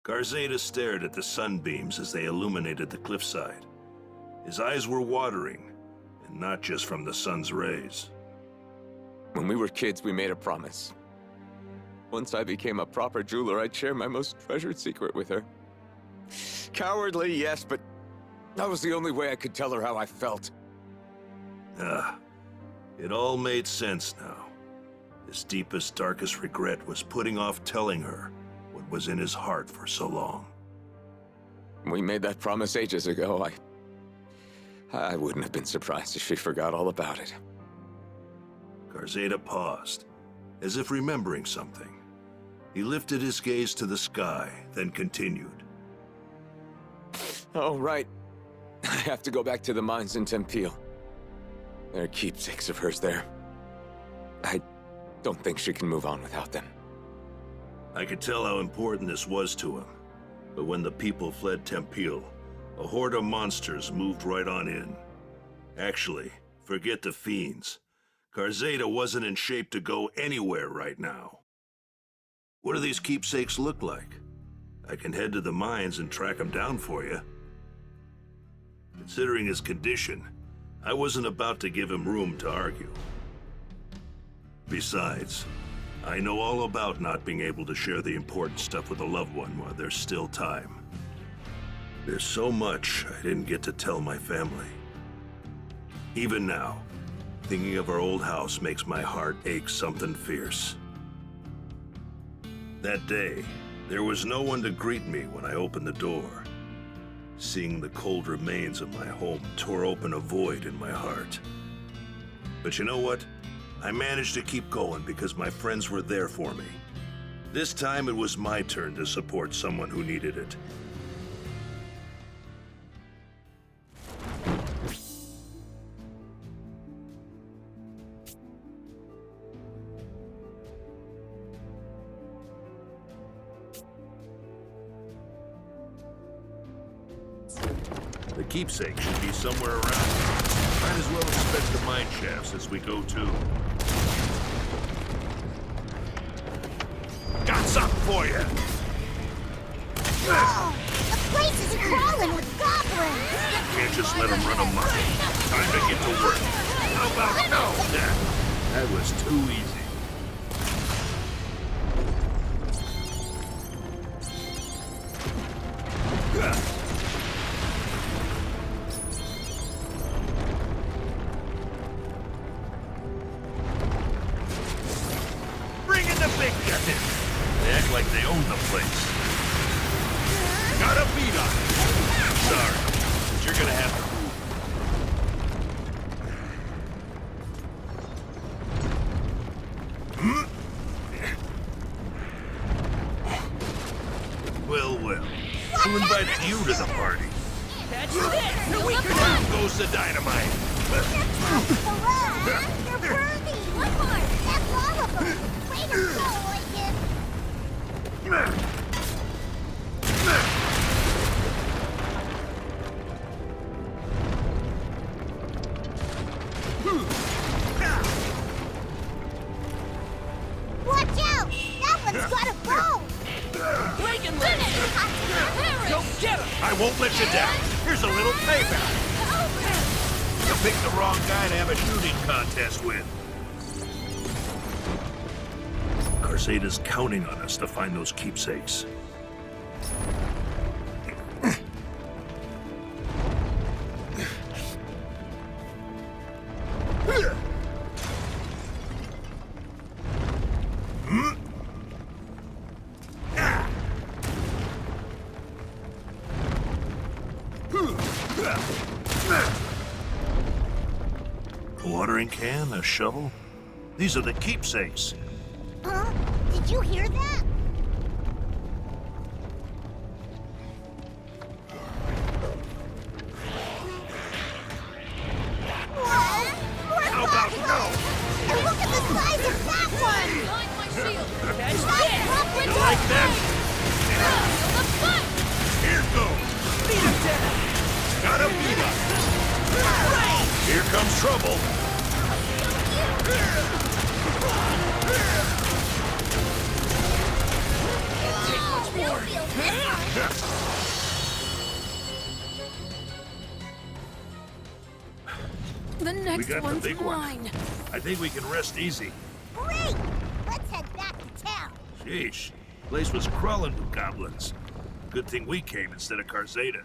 Garzeda stared at the sunbeams as they illuminated the cliffside. His eyes were watering, and not just from the sun's rays. When we were kids, we made a promise. Once I became a proper jeweler, I'd share my most treasured secret with her. Cowardly, yes, but that was the only way I could tell her how I felt. It all made sense now. His deepest, darkest regret was putting off telling her what was in his heart for so long. We made that promise ages ago. I wouldn't have been surprised if she forgot all about it. Garzeda paused, as if remembering something. He lifted his gaze to the sky, then continued. Oh, right. I have to go back to the mines in Tempeal. There are keepsakes of hers there. I don't think she can move on without them. I could tell how important this was to him. But when the people fled Tempeal, a horde of monsters moved right on in. Actually, forget the fiends. Garzeda wasn't in shape to go anywhere right now. What do these keepsakes look like? I can head to the mines and track them down for you. Considering his condition, I wasn't about to give him room to argue. Besides, I know all about not being able to share the important stuff with a loved one while there's still time. There's so much I didn't get to tell my family. Even now, thinking of our old house makes my heart ache something fierce. That day, there was no one to greet me when I opened the door. Seeing the cold remains of my home tore open a void in my heart. But you know what? I managed to keep going because my friends were there for me. This time it was my turn to support someone who needed it. The keepsake should be somewhere around here. Might as well inspect the mine shafts as we go too. Got something for you! Whoa! The place is crawling with goblins! Can't just let them run amok. Time to get to work. How about no? That was too easy. Bring in the big guns! They act like they own the place. Got a beat on it. Sorry, but you're gonna have to move. Well, well. Who invited you to the party? That's it! Here we go! Goes the dynamite! They're burning! One more! That's all of them! Way to go, Lincoln! Watch out! That one's got a bone! Lincoln, go get him! I won't let you down! Here's a little payback! You picked the wrong guy to have a shooting contest with. Garzeda's counting on us to find those keepsakes. A watering can, a shovel. These are the keepsakes. Huh? Did you hear that? Whoa! How about no? And look at the size of that one! Line my shield! That's Stop it! dropping You like that? The fight! Here goes. Beat him down! Gotta beat up. Here comes trouble. Next got the one's big one. mine. I think we can rest easy. Great! Let's head back to town. Sheesh. Place was crawling with goblins. Good thing we came instead of Karzeda.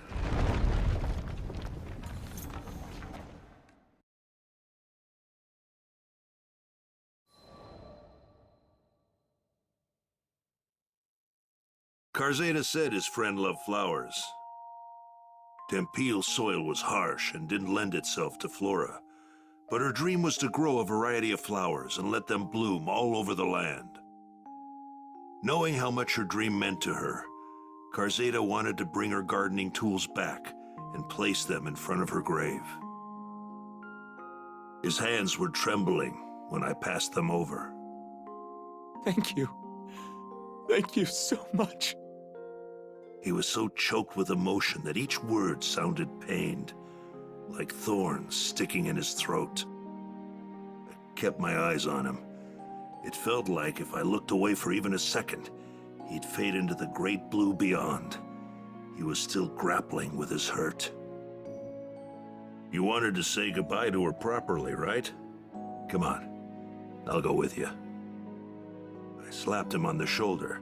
Karzeda said his friend loved flowers. Tempeal's soil was harsh and didn't lend itself to flora, but her dream was to grow a variety of flowers and let them bloom all over the land. Knowing how much her dream meant to her, Karzeda wanted to bring her gardening tools back and place them in front of her grave. His hands were trembling when I passed them over. Thank you. Thank you so much. He was so choked with emotion that each word sounded pained, like thorns sticking in his throat. I kept my eyes on him. It felt like if I looked away for even a second, he'd fade into the great blue beyond. He was still grappling with his hurt. You wanted to say goodbye to her properly, right? Come on, I'll go with you. I slapped him on the shoulder,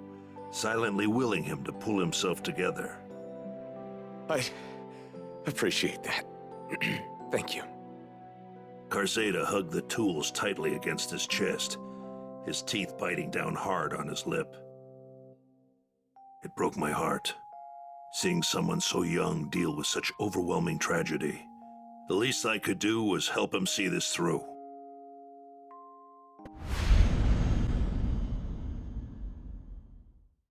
silently willing him to pull himself together. I appreciate that. Thank you. Karzeda hugged the tools tightly against his chest, his teeth biting down hard on his lip. It broke my heart, seeing someone so young deal with such overwhelming tragedy. The least I could do was help him see this through.